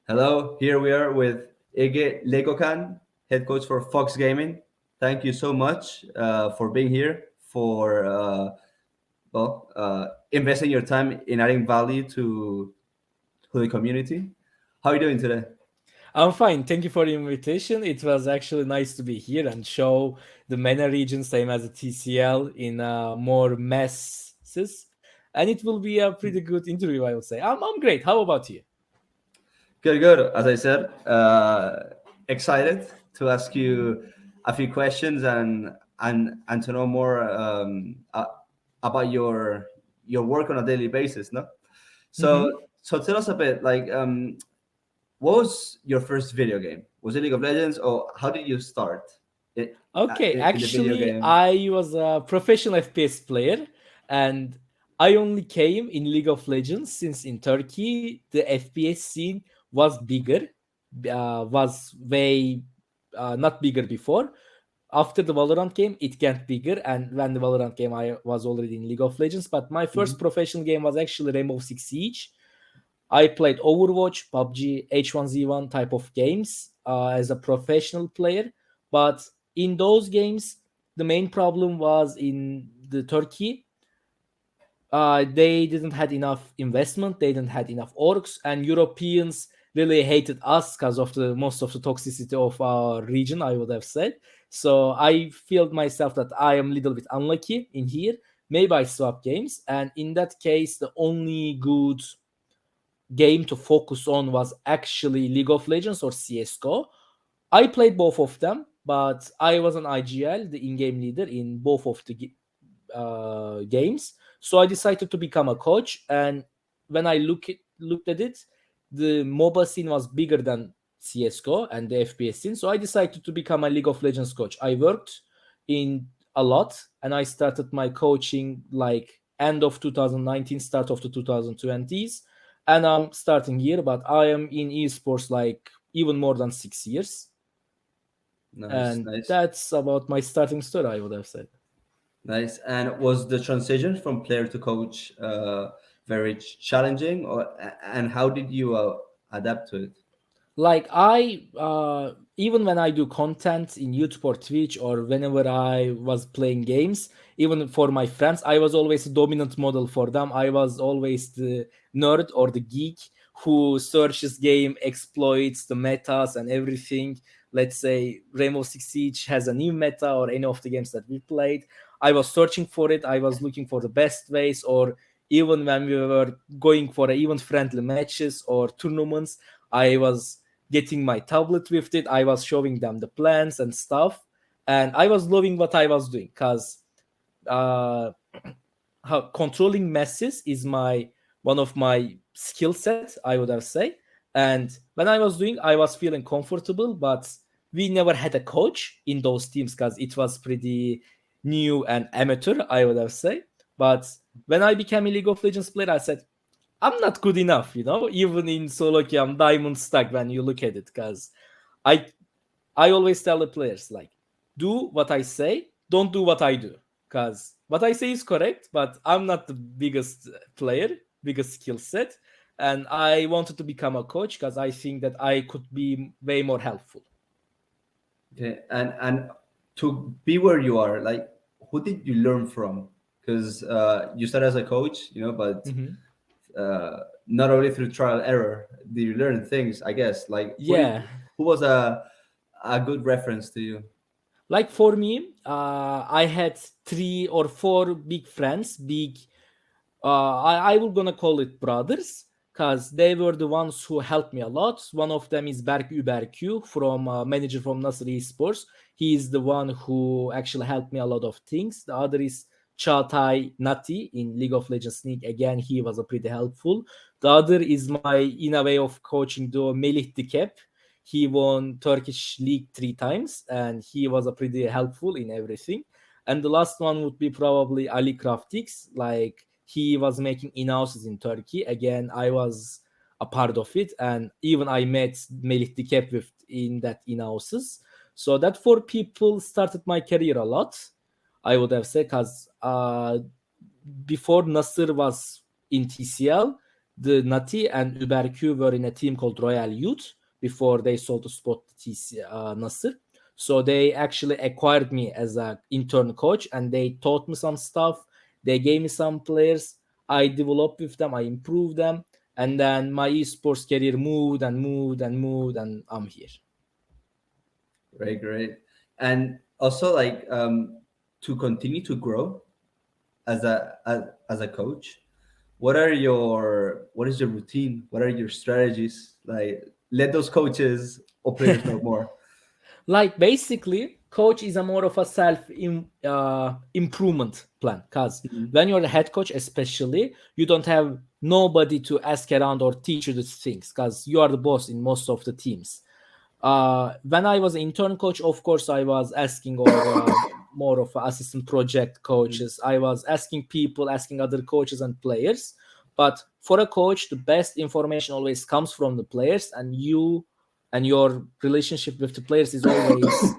Hello, here we are with Ege Legocan, head coach for Fox Gaming. Thank you so much for being here, for investing your time in adding value to the community. How are you doing today? I'm fine. Thank you for the invitation. It was actually nice to be here and show the MENA region, same as the TCL, in more masses. And it will be a pretty good interview, I would say. I'm great. How about you? Good, good. As I said, excited to ask you a few questions and to know more about your work on a daily basis. No, hmm so tell us a bit. What was your first video game? Was it League of Legends, or how did you start Okay, in the video actually, game? I was a professional FPS player and I only came in League of Legends since in Turkey the FPS scene was bigger, was way not bigger before. After the Valorant game, it got bigger, and when the Valorant game, I was already in League of Legends. But my first Mhm. professional game was actually Rainbow Six Siege. I played Overwatch, PUBG, H1Z1 type of games as a professional player. But in those games, the main problem was in the Turkey. They didn't had enough investment. They didn't had enough orgs, and Europeans really hated us because of the most of the toxicity of our region. I would have said. So I feel myself that I am a little bit unlucky in here. Maybe I swap games, and in that case, the only good game to focus on was actually League of Legends or CS:GO. I played both of them, but I was an IGL, the in-game leader in both of the games. So I decided to become a coach, and when I looked at it, the MOBA scene was bigger than CS:GO and the FPS scene. So I decided to become a League of Legends coach. I worked in a lot, and I started my coaching like end of 2019, start of the 2020s, and I'm starting here. But I am in esports like even more than 6 years, Nice, and nice, that's about my starting story, I would have said. nice. And was the transition from player to coach very challenging, or and how did you adapt to it? Like I even when I do content in YouTube or Twitch, or whenever I was playing games, even for my friends, I was always a dominant model for them. I was always the nerd or the geek who searches game exploits, the metas and everything. Let's say Rainbow Six Siege has a new meta, or any of the games that we played, I was searching for it. I was looking for the best ways, or even when we were going for even friendly matches or tournaments, I was getting my tablet with it. I was showing them the plans and stuff, and I was loving what I was doing because uh, controlling masses is my one of my skill set, I would have say. And when I was doing, I was feeling comfortable, but we never had a coach in those teams because it was pretty new and amateur, I would have say. But when I became a League of Legends player, I said I'm not good enough, even in solo queue, I'm diamond stuck when you look at it. Because I I always tell the players, like, do what I say, don't do what I do. Because what I say is correct, but I'm not the biggest player, biggest skill set. And I wanted to become a coach because I think that I could be way more helpful. Okay, and to be where you are, like, who did you learn from? Because you started as a coach, but Mhm. not only through trial error do you learn things. I guess, like, Yeah. who was a good reference to you? Like for me, I had 3 or 4 big friends, big I will gonna call it brothers because they were the ones who helped me a lot. One of them is Berk Uberq from manager from Nasr Esports. He is the one who actually helped me a lot of things. The other is Çağatay Nati in League of Legends League. Again, he was a pretty helpful. The other is my in a way of coaching duo Melih Dikep. He won Turkish League 3 times and he was a pretty helpful in everything. And the last one would be probably Ali Craftix. Like he was making in-houses in Turkey. Again, I was a part of it, and even I met Melih Dikep with in that in-houses. So that 4 people started my career a lot. I would have said because before Nasser was in TCL, the Nati and Uberq were in a team called Royal Youth before they sold to Spot TC Nasr. So they actually acquired me as an intern coach, and they taught me some stuff. They gave me some players. I developed with them. I improved them. And then my esports career moved and moved and moved, and I'm here. Great. And also, like, to continue to grow as a coach, what is your routine? What are your strategies? Like, let those coaches or players know more. Like basically, coach is a more of a improvement plan, because when you're the head coach, especially, you don't have nobody to ask around or teach you the things, because you are the boss in most of the teams. When I was intern coach, of course, I was asking or more of assistant project coaches. I was asking people, asking other coaches and players. But for a coach, the best information always comes from the players, and you and your relationship with the players is always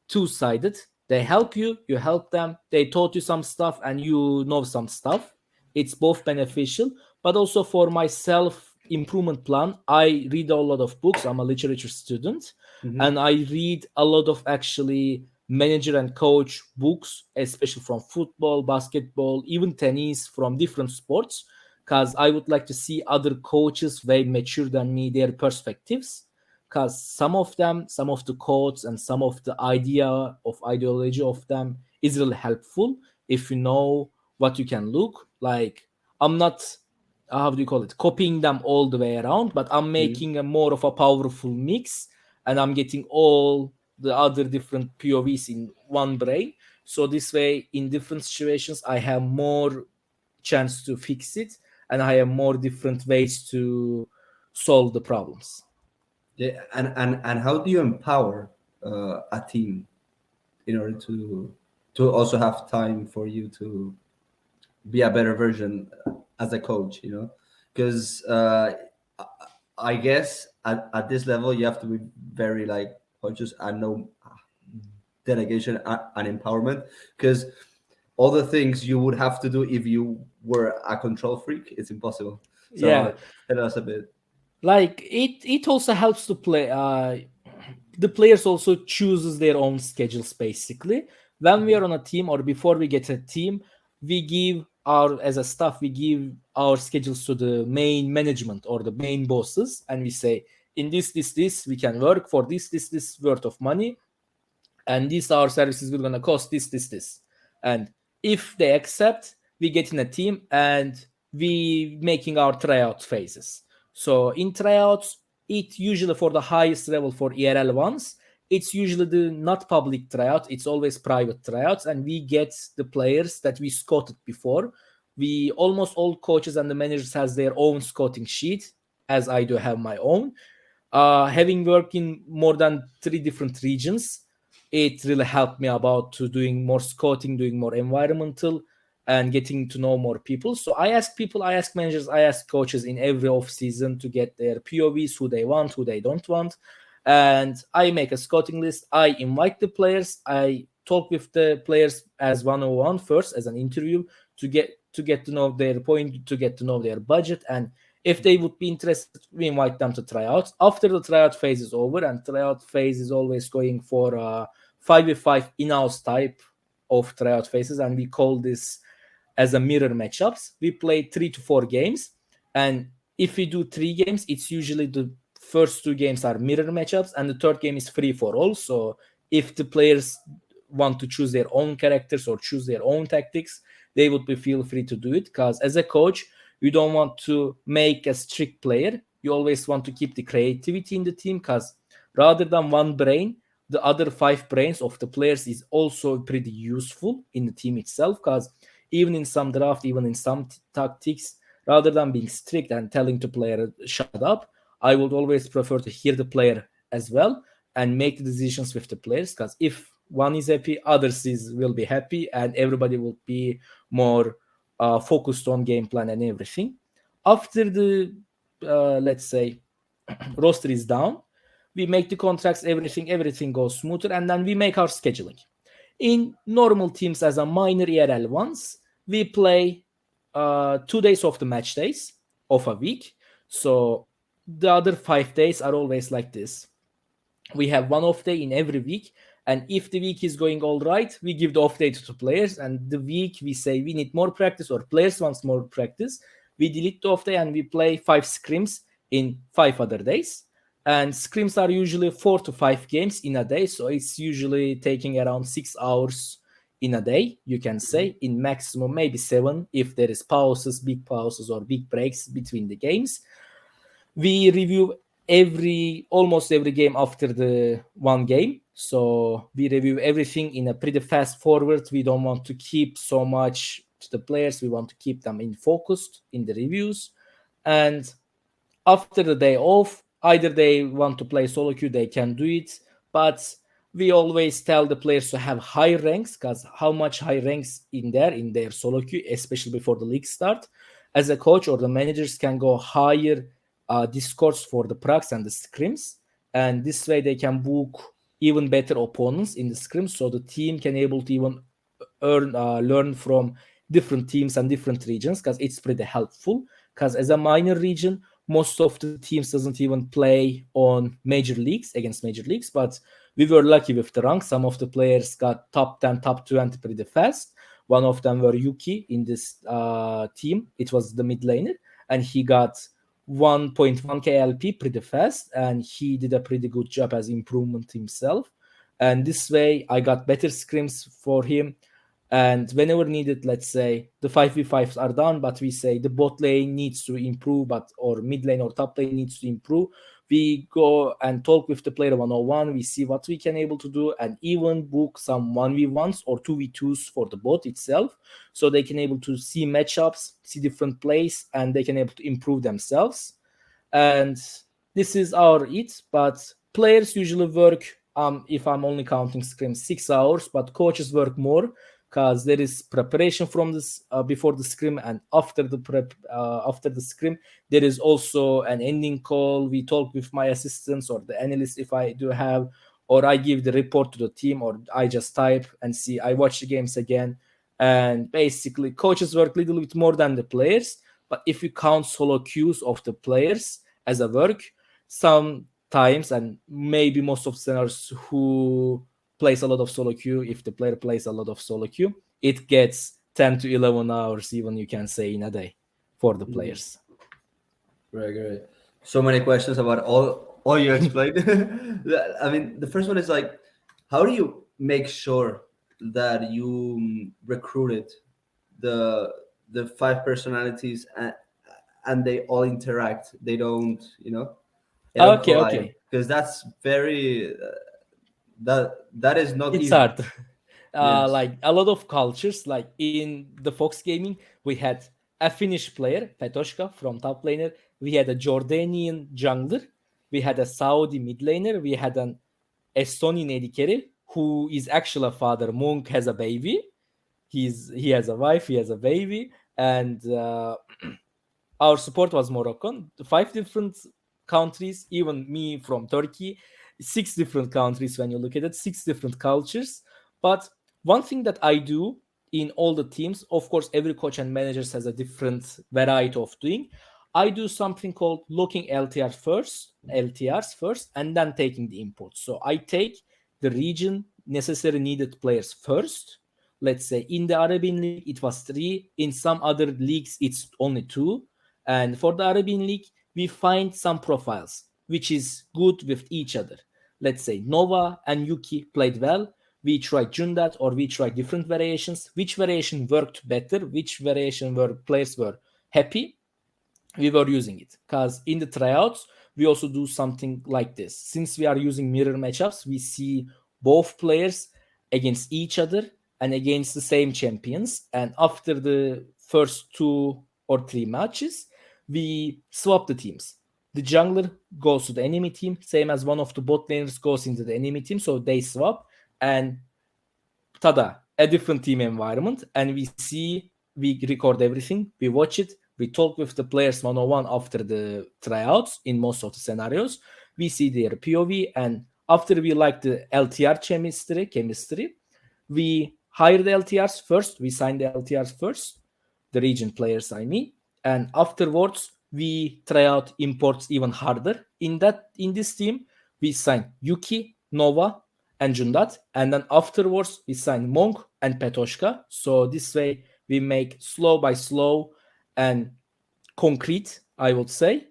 two-sided. They help you, you help them. They taught you some stuff, and you know some stuff. It's both beneficial, but also for my self improvement plan, I read a lot of books. I'm a literature student, and I read a lot of actually manager and coach books, especially from football, basketball, even tennis, from different sports, because I would like to see other coaches way mature than me, their perspectives, because some of the quotes and some of the ideology of them is really helpful if you know what you can look like. I'm not, how do you call it, copying them all the way around, but I'm making a more of a powerful mix, and I'm getting all the other different POVs in one brain. So this way, in different situations, I have more chance to fix it, and I have more different ways to solve the problems. Yeah, and how do you empower a team in order to also have time for you to be a better version as a coach? Because I guess at this level you have to be very like conscious and know delegation and empowerment, because all the things you would have to do if you were a control freak, it's impossible. Yeah, So tell us a bit. like it also helps to play, the players also chooses their own schedules. Basically, when we are on a team or before we get a team, we give our, as a staff, we give our schedules to the main management or the main bosses, and we say, in this we can work for this worth of money, and these our services will gonna cost this. And if they accept, we get in a team and we making our tryout phases. So in tryouts, it usually for the highest level, for ERL ones, it's usually the not public tryout, it's always private tryouts, and we get the players that we scouted before. We almost all coaches and the managers has their own scouting sheet, as I do have my own. Having worked in more than 3 different regions, it really helped me about to doing more scouting, doing more environmental, and getting to know more people. So I ask people, I ask managers, I ask coaches in every off season to get their POVs, who they want, who they don't want, and I make a scouting list. I invite the players. I talk with the players as 101 first, as an interview, to get to know their point, to get to know their budget, and if they would be interested, we invite them to tryouts. After the tryout phase is over, and tryout phase is always going for 5v5 in-house type of tryout phases, and we call this as a mirror matchups. We play 3 to 4 games, and if we do 3 games, it's usually the first 2 games are mirror matchups, and the third game is free for all. So if the players want to choose their own characters or choose their own tactics, they would be feel free to do it, because as a coach, you don't want to make a strict player. You always want to keep the creativity in the team, because rather than one brain, the other 5 brains of the players is also pretty useful in the team itself, because even in some draft, even in some tactics, rather than being strict and telling the player shut up, I would always prefer to hear the player as well and make the decisions with the players, because if one is happy, others will be happy, and everybody will be more focused on game plan and everything. After the let's say roster is down, we make the contracts, everything goes smoother, and then we make our scheduling. In normal teams, as a minor ERL ones, we play 2 days of the match days, of a week. So the other 5 days are always like this. We have one off day in every week, and if the week is going all right, we give the off day to the players, and the week we say we need more practice or players wants more practice, we delete the off day and we play 5 scrims in 5 other days. And scrims are usually 4 to 5 games in a day, so it's usually taking around 6 hours in a day, you can say, in maximum maybe 7 if there is big pauses or big breaks between the games. We review almost every game after the one game, so we review everything in a pretty fast forward. We don't want to keep so much to the players, we want to keep them in focused in the reviews. And after the day off, either they want to play solo queue, they can do it, but we always tell the players to have high ranks, because how much high ranks in their solo queue, especially before the league start, as a coach or the managers can go higher discords for the pracs and the scrims, and this way they can book even better opponents in the scrims, so the team can able to even learn from different teams and different regions, because it's pretty helpful. Because as a minor region, most of the teams doesn't even play on major leagues against major leagues, but we were lucky with the rank. Some of the players got top 10, top 20 pretty fast. One of them were Yuki in this team. It was the mid laner, and he got 1.1k LP pretty fast, and he did a pretty good job as improvement himself. And this way I got better scrims for him. And whenever needed, let's say the 5v5s are done, but we say the bot lane needs to improve, or mid lane or top lane needs to improve, we go and talk with the player 101. We see what we can able to do, and even book some 1v1s or 2v2s for the bot itself, so they can able to see matchups, see different plays, and they can able to improve themselves. And this is our it. But players usually work, if I'm only counting scrims, 6 hours, but coaches work more, because there is preparation from this before the scrim, and after the scrim there is also an ending call. We talk with my assistants or the analyst if I do have, or I give the report to the team, or I just type and see, I watch the games again. And basically coaches work a little bit more than the players, but if you count solo queues of the players as a work, sometimes, and maybe most of the scenarios who plays a lot of solo queue, if the player plays a lot of solo queue, it gets 10 to 11 hours even, you can say, in a day for the players. Great. So many questions about all you explained. I mean, the first one is like, how do you make sure that you recruited the 5 personalities and they all interact, they don't Okay. because that's very that is not It's easy. hard. Yes. Like a lot of cultures, like in the Fox Gaming, we had a Finnish player, Petoshka from top laner. We had a Jordanian jungler. We had a Saudi mid laner. We had an Estonian AD carry who is actually a father. Monk has a baby. He has a wife. He has a baby, and our support was Moroccan. 5 different countries, even me from Turkey, 6 different countries when you look at it, 6 different cultures. But one thing that I do in all the teams, of course, every coach and managers has a different variety of doing. I do something called looking LTRs first, and then taking the imports. So I take the region necessary needed players first. Let's say in the Arabian League, it was 3. In some other leagues, it's only 2. And for the Arabian League, we find some profiles which is good with each other. Let's say Nova and Yuki played well. We tried Jundat, or we tried different variations. Which variation worked better? Which variation where players were happy? We were using it. Because in the tryouts, we also do something like this. Since we are using mirror matchups, we see both players against each other and against the same champions. And after the first 2 or 3 matches, we swap the teams. The jungler goes to the enemy team, same as one of the bot laners goes into the enemy team. So they swap, and tada, a different team environment. And we record everything, we watch it, we talk with the players 101 after the tryouts in most of the scenarios. We see their POV, and after we like the LTR chemistry, we hire the LTRs first, we sign the LTRs first, the region players, I mean, and afterwards we try out imports even harder. In this team, we signed Yuki, Nova, and Jundat, and then afterwards we signed Monk and Petoshka. So this way we make slow by slow and concrete, I would say.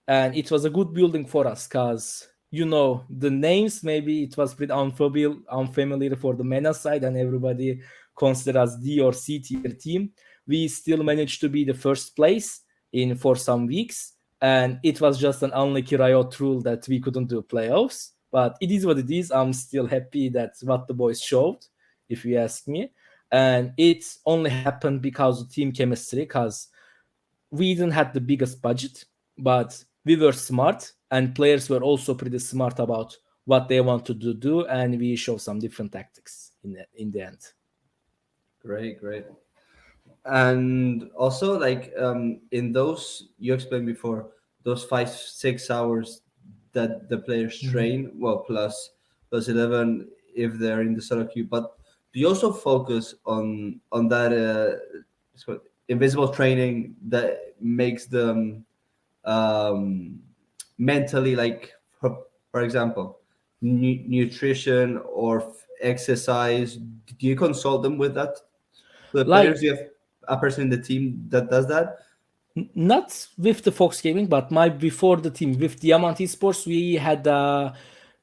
And it was a good building for us because the names, maybe it was pretty unfamiliar for the MENA side, and everybody considered us D or C tier team. We still managed to be the first place for some weeks, and it was just an unlucky Riot rule that we couldn't do playoffs. But it is what it is. I'm still happy that's what the boys showed, if you ask me. And it only happened because of team chemistry, because we didn't have the biggest budget, but we were smart, and players were also pretty smart about what they want to do, and we showed some different tactics in the end. Great. And also, like, in those you explained before, those 5-6 hours that the players train, well, plus 11 if they're in the solo queue. But do you also focus on that it's called invisible training that makes them mentally, like, for example, nutrition or exercise? Do you consult them with that? The players, you have a person in the team that does that? Not with the Fox Gaming, but before the team with Diamant Esports, we had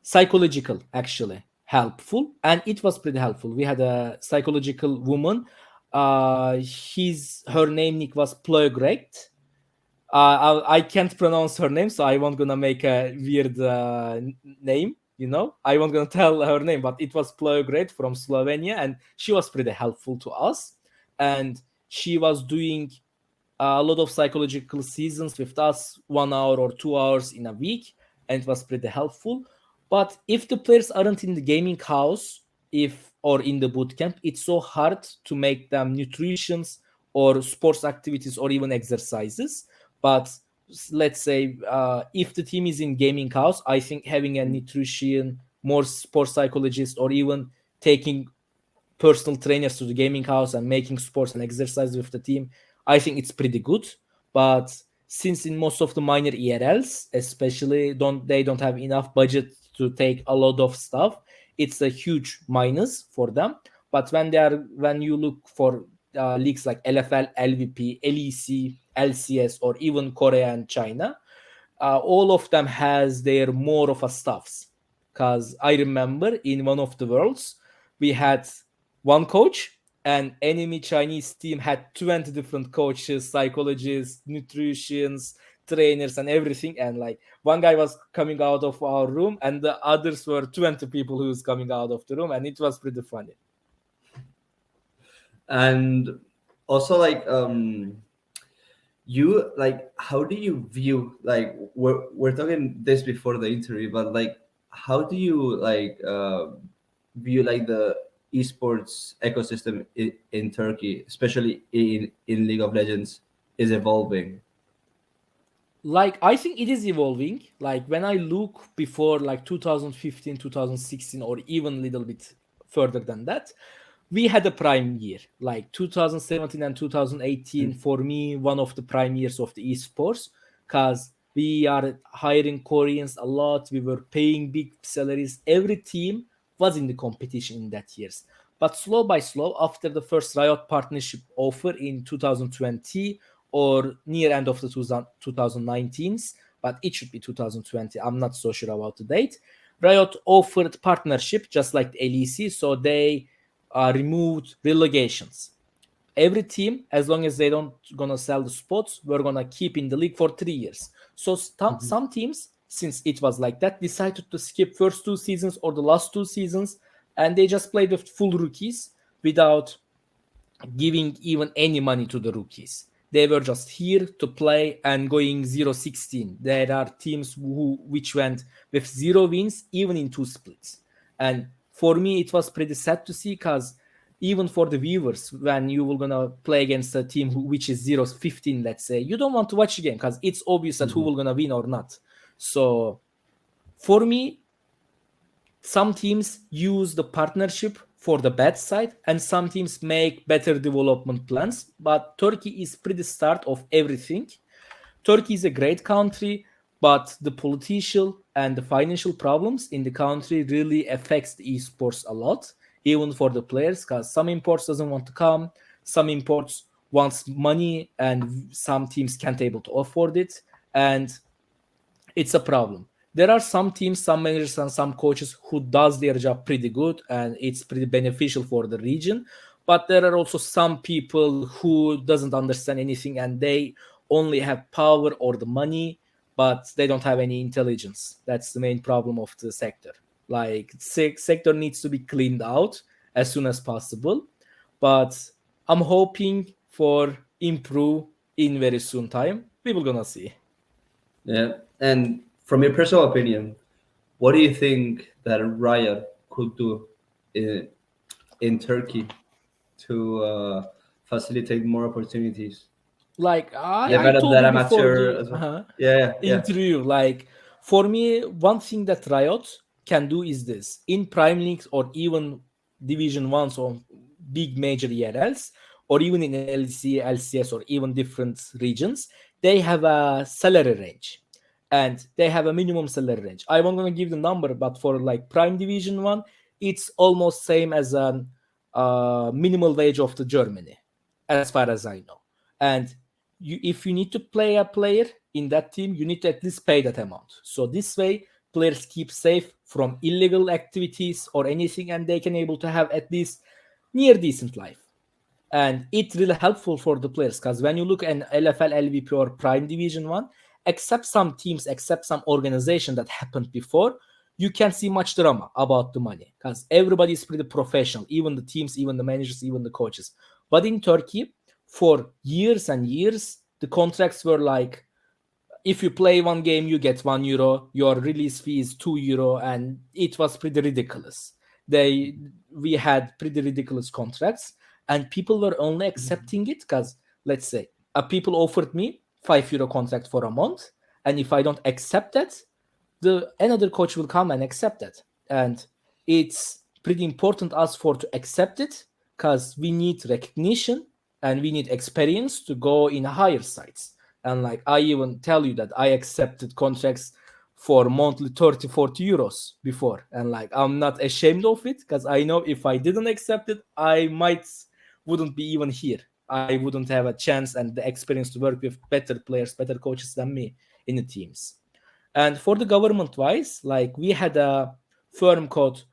psychological, actually helpful, and it was pretty helpful. We had a psychological woman. Her name Nick was Plögrekt. I can't pronounce her name, so I won't gonna make a weird name. I won't gonna tell her name, but it was Plögrekt from Slovenia, and she was pretty helpful to us. And she was doing a lot of psychological seasons with us, 1 hour or 2 hours in a week, and it was pretty helpful. But if the players aren't in the gaming house, or in the boot camp, it's so hard to make them nutritions or sports activities or even exercises. But let's say if the team is in gaming house, I think having a nutrition, more sports psychologist, or even taking personal trainers to the gaming house and making sports and exercise with the team, I think it's pretty good. But since in most of the minor ERLs, especially, they don't have enough budget to take a lot of stuff, it's a huge minus for them. But when you look for leagues like LFL, LVP, LEC, LCS, or even Korea and China, all of them has their more of a stuffs. Because I remember in one of the worlds, we had one coach, and enemy Chinese team had 20 different coaches, psychologists, nutritionists, trainers, and everything. And like one guy was coming out of our room, and the others were 20 people who was coming out of the room, and it was pretty funny. And also, like, you, like, how do you view, like, we're talking this before the interview, but like, how do you, like, view, like, the esports ecosystem in Turkey, especially in League of Legends, is evolving? Like, I think it is evolving. Like, when I look before, like, 2015, 2016, or even a little bit further than that, we had a prime year. Like 2017 and 2018, for me, one of the prime years of the esports, because we are hiring Koreans a lot. We were paying big salaries. Every team was in the competition in that years. But slow by slow, after the first Riot partnership offer in 2020 or near end of the 2019s, but it should be 2020. I'm not so sure about the date. Riot offered partnership just like the LEC, so they removed relegations. Every team, as long as they don't gonna sell the spots, we're gonna keep in the league for 3 years. So some teams, since it was like that, decided to skip first 2 seasons or the last 2 seasons, and they just played with full rookies without giving even any money to the rookies. They were just here to play and going 0-16. There are teams which went with 0 wins, even in 2 splits. And for me, it was pretty sad to see, because even for the viewers, when you were gonna play against a team which is 0-15, let's say, you don't want to watch the game because it's obvious that who will gonna win or not. So for me, some teams use the partnership for the bad side, and some teams make better development plans. But Turkey is pretty start of everything. Turkey is a great country, but the political and the financial problems in the country really affects the esports a lot, even for the players, because some imports doesn't want to come, some imports wants money, and some teams can't able to afford it, and it's a problem. There are some teams, some managers, and some coaches who does their job pretty good, and it's pretty beneficial for the region. But there are also some people who doesn't understand anything, and they only have power or the money, but they don't have any intelligence. That's the main problem of the sector. Like sector needs to be cleaned out as soon as possible. But I'm hoping for improve in very soon time. We will gonna see. Yeah. And from your personal opinion, what do you think that Riot could do in Turkey to facilitate more opportunities? Like I Develop told that you before amateur the as well. Yeah, yeah. interview, like for me, one thing that Riot can do is this: in Prime Leagues or even Division Ones or big major ERLs, or even in LC, LCS, or even different regions, they have a salary range, and they have a minimum salary range. I won't gonna give the number, but for like Prime Division One, it's almost same as an minimal wage of the Germany, as far as I know. And if you need to play a player in that team, you need to at least pay that amount. So this way, players keep safe from illegal activities or anything, and they can able to have at least near decent life. And it's really helpful for the players, because when you look at LFL, LVP, or Prime Division One, except some teams, except some organization that happened before, you can't see much drama about the money, because everybody is pretty professional, even the teams, even the managers, even the coaches. But in Turkey, for years and years, the contracts were like, if you play one game, you get €1, your release fee is €2, and it was pretty ridiculous. We had pretty ridiculous contracts, and people were only accepting it because, let's say, people offered me €5 contract for a month, and if I don't accept that, the another coach will come and accept that. And it's pretty important us for to accept it, because we need recognition and we need experience to go in higher sites. And like I even tell you that I accepted contracts for monthly 30-40 euros before, and like I'm not ashamed of it, because I know if I didn't accept it, I wouldn't be even here. I wouldn't have a chance and the experience to work with better players, better coaches than me in the teams. And for the government wise, like we had a firm called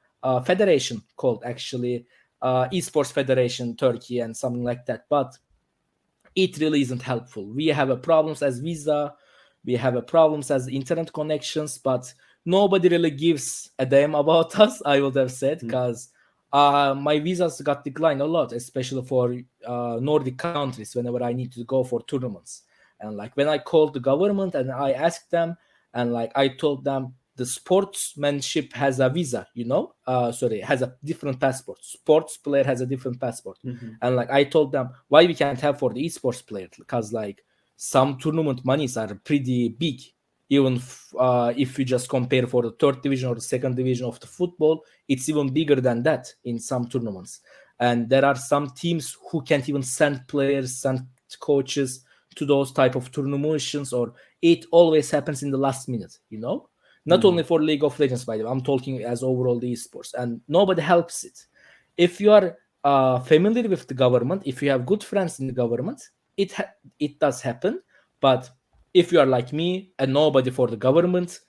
federation called actually Esports Federation Turkey and something like that. But it really isn't helpful. We have a problems as visa, we have a problems as internet connections, but nobody really gives a damn about us, I would have said, because my visas got declined a lot, especially for Nordic countries whenever I need to go for tournaments. And like when I called the government and I asked them, and like I told them the sportsmanship has a visa, has a different passport. Sports player has a different passport. And like I told them why we can't have for the esports player, because like some tournament monies are pretty big. Even if you just compare for the third division or the second division of the football, it's even bigger than that in some tournaments. And there are some teams who can't even send players, send coaches to those type of tournaments, or it always happens in the last minute, not only for League of Legends, by the way. I'm talking as overall the esports, and nobody helps it. If you are familiar with the government, if you have good friends in the government, it does happen. But if you are like me and nobody for the government,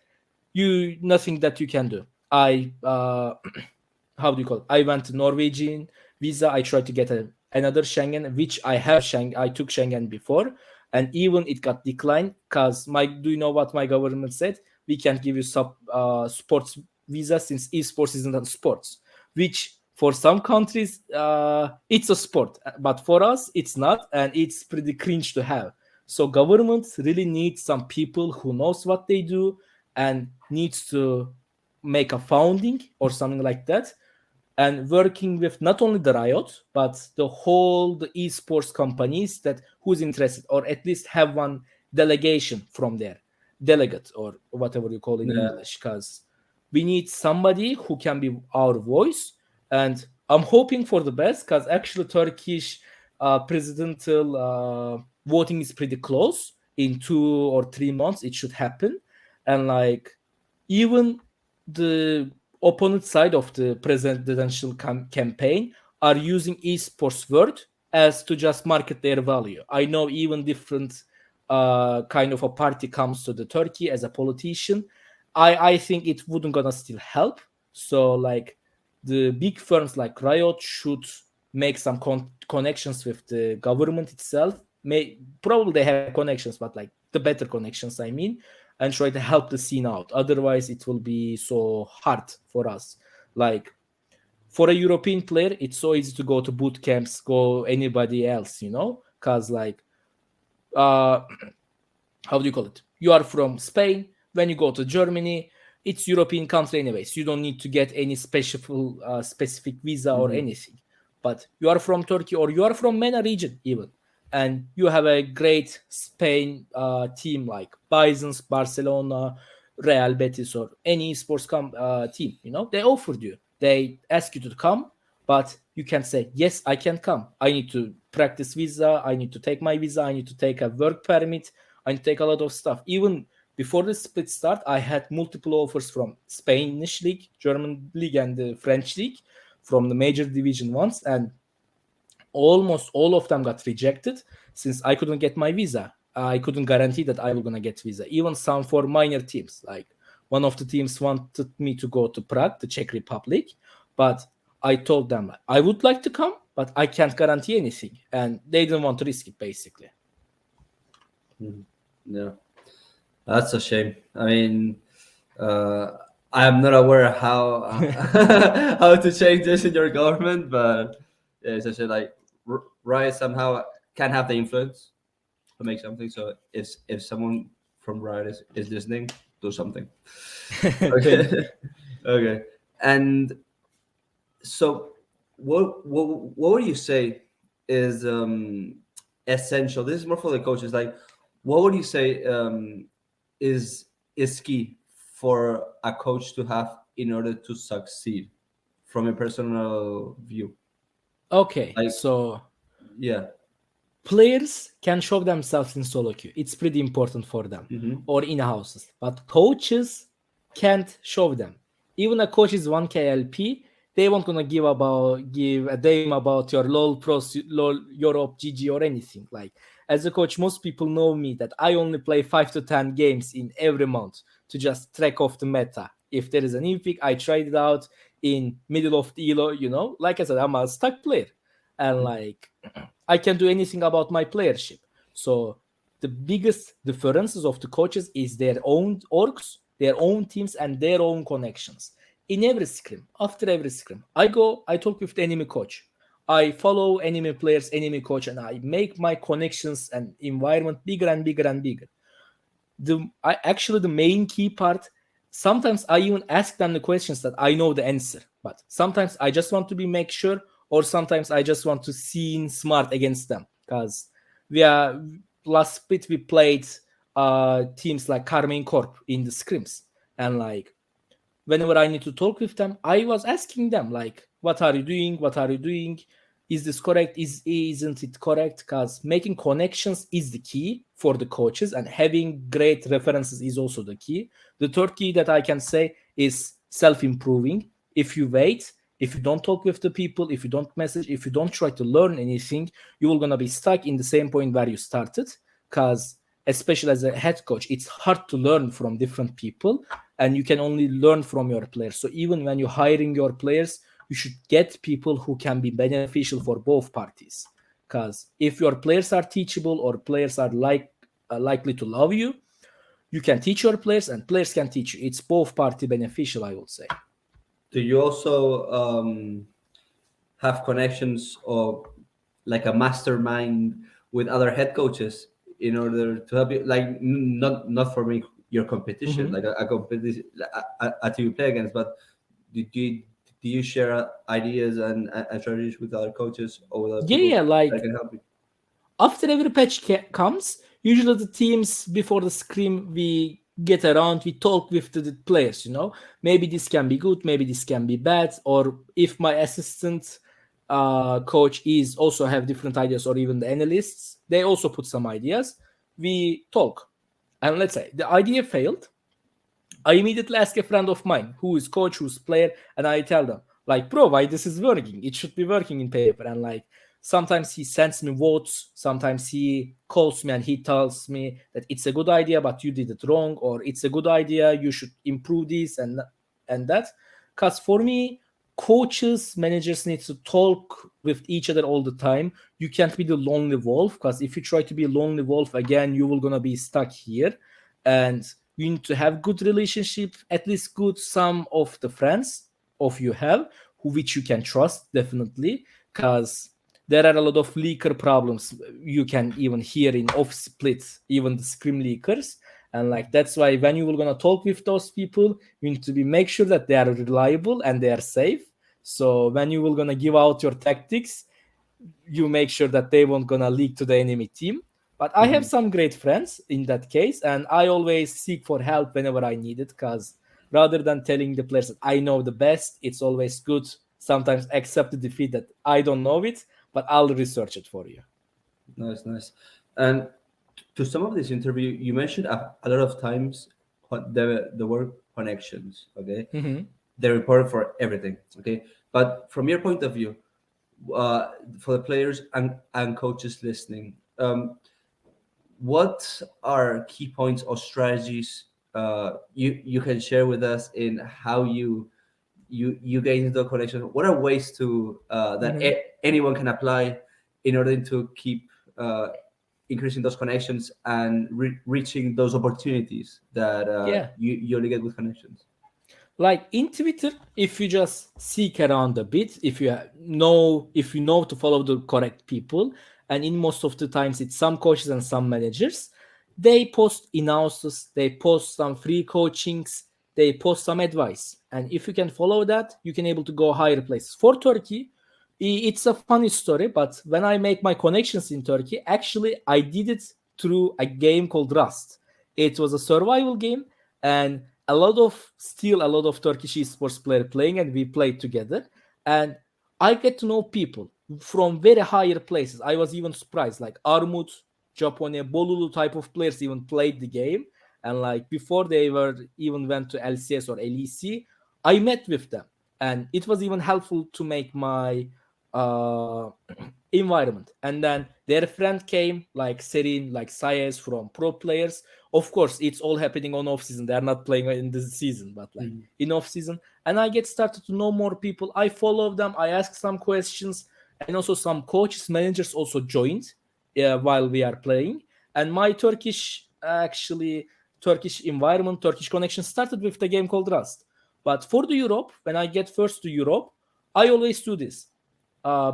nothing that you can do. I how do you call it? I went to Norwegian visa. I tried to get another Schengen, which I have Schengen. I took Schengen before, and even it got declined because do you know what my government said? We can't give you sports visa since esports isn't a sports, which for some countries it's a sport, but for us it's not, and it's pretty cringe to have. So governments really need some people who knows what they do and needs to make a founding or something like that, and working with not only the Riot but the esports companies who's interested, or at least have one delegation from there, delegate or whatever you call it in English, because we need somebody who can be our voice. And I'm hoping for the best, because actually Turkish presidential voting is pretty close, in 2 or 3 months it should happen. And like even the opponent side of the presidential campaign are using esports word as to just market their value. I know even different kind of a party comes to the Turkey as a politician. I think it wouldn't gonna still help. So like the big firms like Riot should make some connections with the government itself. Probably they have connections, but like the better connections, I mean, and try to help the scene out. Otherwise, it will be so hard for us. Like for a European player, it's so easy to go to boot camps, go anybody else, because like how do you call it? You are from Spain. When you go to Germany, it's European country anyways. You don't need to get any specific visa or anything. But you are from Turkey or you are from MENA region even, and you have a great Spain team like Bisons, Barcelona, Real Betis, or any sports team. They offered you. They ask you to come, but you can say, yes, I can come. I need to practice visa. I need to take my visa. I need to take a work permit. I need to take a lot of stuff. Even before the split start, I had multiple offers from Spanish league, German league, and the French league from the major division ones. And almost all of them got rejected since I couldn't get my visa. I couldn't guarantee that I was going to get visa. Even some for minor teams. Like one of the teams wanted me to go to Prague, the Czech Republic, but I told them I would like to come, but I can't guarantee anything. And they didn't want to risk it, basically. Yeah, that's a shame. I mean, I am not aware how how to change this in your government, but yeah, it's actually like Riot somehow can have the influence to make something. So if someone from Riot is listening, do something. Okay, okay. And so, what would you say is essential? This is more for the coaches. Like, what would you say is key for a coach to have in order to succeed, from a personal view? Okay, Like, so yeah, players can show themselves in solo queue. It's pretty important for them, or in houses. But coaches can't show them. Even a coach is 1K LP, they won't gonna give a damn about your LOL pros, LOL Europe GG or anything. Like as a coach, most people know me that I only play 5 to 10 games in every month to just track off the meta. If there is an epic, I tried it out in middle of the elo. Like I said, I'm a stuck player, and like I can do anything about my playership. So the biggest differences of the coaches is their own orgs, their own teams, and their own connections. In every scrim, after every scrim, I talk with the enemy coach. I follow enemy players, enemy coach, and I make my connections and environment bigger and bigger and bigger. The main key part, sometimes I even ask them the questions that I know the answer, but sometimes I just want to make sure, or sometimes I just want to seem smart against them, because last split we played teams like Carmine Corp in the scrims, and like whenever I need to talk with them, I was asking them like, what are you doing? What are you doing? Is this correct? Isn't it correct? Because making connections is the key for the coaches, and having great references is also the key. The third key that I can say is self-improving. If you wait, if you don't talk with the people, if you don't message, if you don't try to learn anything, you're going to be stuck in the same point where you started. Because especially as a head coach, it's hard to learn from different people, and you can only learn from your players. So even when you're hiring your players, you should get people who can be beneficial for both parties. Because if your players are teachable, or players are likely to love you, you can teach your players and players can teach you. It's both party beneficial, I would say. Do you also have connections or like a mastermind with other head coaches in order to help you? Like not for me, your competition, like a competition, a team you play against, but do you share ideas and strategies with other coaches or with other people Like that can help you? after every patch comes, usually the teams before the scrim, we get around, we talk with the players, maybe this can be good, maybe this can be bad, or if my assistant coach is also have different ideas, or even the analysts, they also put some ideas. we talk. And let's say the idea failed. I immediately ask a friend of mine who is coach, who's player, and I tell them, like, bro, why this is working? It should be working in paper. And like sometimes he sends me votes, sometimes he calls me and he tells me that it's a good idea, but you did it wrong, or it's a good idea, you should improve this and that. Because for me, coaches, managers need to talk with each other all the time. You can't be the lonely wolf, because if you try to be a lonely wolf again, you will gonna be stuck here. And you need to have good relationship, at least good some of the friends of you have, who which you can trust definitely, because there are a lot of leaker problems you can even hear in off splits, even the scrim leakers. And like that's why when you will gonna talk with those people, you need to be make sure that they are reliable and they are safe. So when you will gonna give out your tactics, you make sure that they won't gonna leak to the enemy team. But I have Mhm. some great friends in that case, and I always seek for help whenever I need it, because rather than telling the players that I know the best, it's always good sometimes accept the defeat that I don't know it, but I'll research it for you. Nice, nice. And to sum up this interview, you mentioned a lot of times the word connections. Okay, Mhm. they're important for everything. Okay, but from your point of view, for the players and coaches listening, what are key points or strategies you can share with us in how you get into the connection? What are ways to that Mhm. anyone can apply in order to keep increasing those connections and reaching those opportunities that Yeah. you only get with connections? Like in Twitter, if you just seek around a bit, if you know to follow the correct people, and in most of the times it's some coaches and some managers, they post announcements, they post some free coachings, they post some advice, and if you can follow that, you can able to go higher places. For Turkey, it's a funny story, but when I make my connections in Turkey, actually I did it through a game called Rust. It was a survival game, and a lot of Turkish esports player playing, and we played together. And I get to know people from very higher places. I was even surprised, like Armut, Japone, Bolulu type of players even played the game. And like before they were even went to LCS or LEC, I met with them, and it was even helpful to make my uh environment. And then their friend came, like Serin, like Sayes, from pro players. Of course, it's all happening on off season. They're not playing in the season, but like Mhm. in off season. And I get started to know more people. I follow them. I ask some questions, and also some coaches, managers also joined while we are playing. And my Turkish environment, Turkish connection started with the game called Rust. But for the Europe, when I get first to Europe, I always do this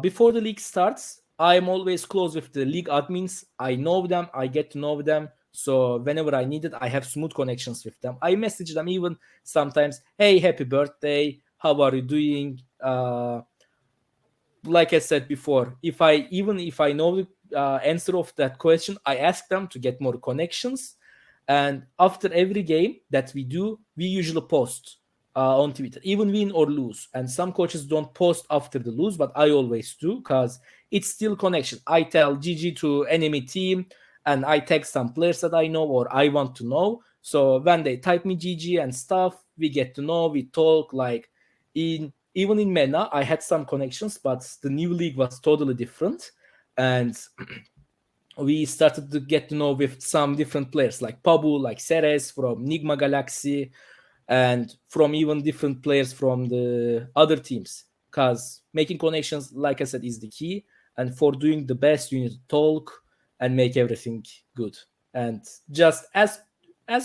before the league starts. I'm always close with the league admins. I know them. I get to know them. So whenever I need it, I have smooth connections with them. I message them even sometimes. Hey, happy birthday! How are you doing? Like I said before, if I know the answer of that question, I ask them to get more connections. And after every game that we do, we usually post on Twitter, even win or lose. And some coaches don't post after the lose, but I always do, because it's still connection. I tell GG to enemy team, and I text some players that I know or I want to know. So when they type me GG and stuff, we get to know, we talk. Like in even in MENA, I had some connections, but the new league was totally different. And we started to get to know with some different players like Pabu, like Ceres from Nigma Galaxy, and from even different players from the other teams. Because making connections, like I said, is the key. And for doing the best, you need to talk and make everything good. And just ask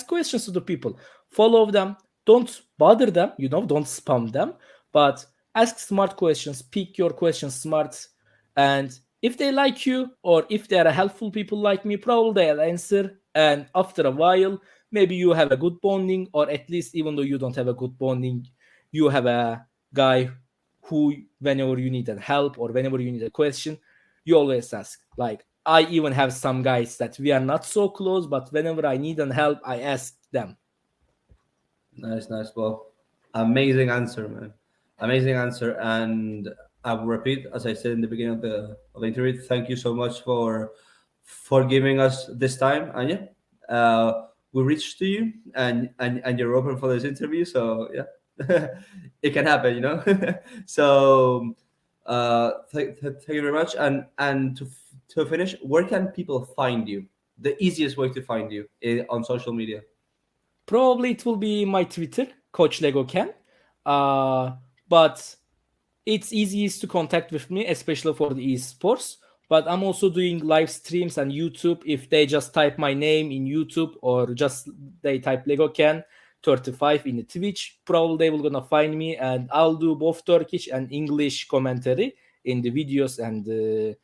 questions to the people, follow them, don't bother them, don't spam them, but ask smart questions, pick your questions smart. And if they like you, or if they are helpful people like me, probably they'll answer. And after a while, maybe you have a good bonding, or at least even though you don't have a good bonding, you have a guy who, whenever you need help or whenever you need a question, you always ask. Like I even have some guys that we are not so close, but whenever I need help, I ask them. Nice, nice. Well, amazing answer, man. Amazing answer. And I will repeat, as I said in the beginning of the interview, thank you so much for giving us this time, Anya. We reached to you, and you're open for this interview. So yeah, it can happen, you know. So thank you very much. And to finish, where can people find you? The easiest way to find you on social media. Probably it will be my Twitter, Coach Legocan. But it's easiest to contact with me, especially for the esports. But I'm also doing live streams on YouTube. If they just type my name in YouTube or just they type Legocan 35 in the Twitch, probably they will gonna find me, and I'll do both Turkish and English commentary in the videos and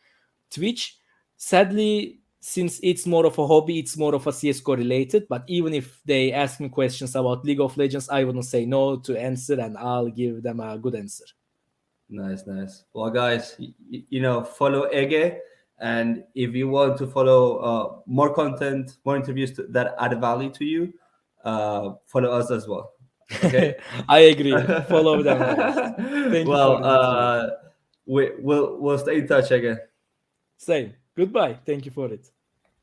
Twitch. Sadly, since it's more of a hobby, it's more of a CS:GO related. But even if they ask me questions about League of Legends, I wouldn't say no to answer, and I'll give them a good answer. Nice, nice. Well, guys, follow Ege, and if you want to follow more content, more interviews that add value to you, follow us as well. Okay. I agree. Follow them, guys. Thank you for Well, the interview. we'll stay in touch again. Same. Goodbye. Thank you for it.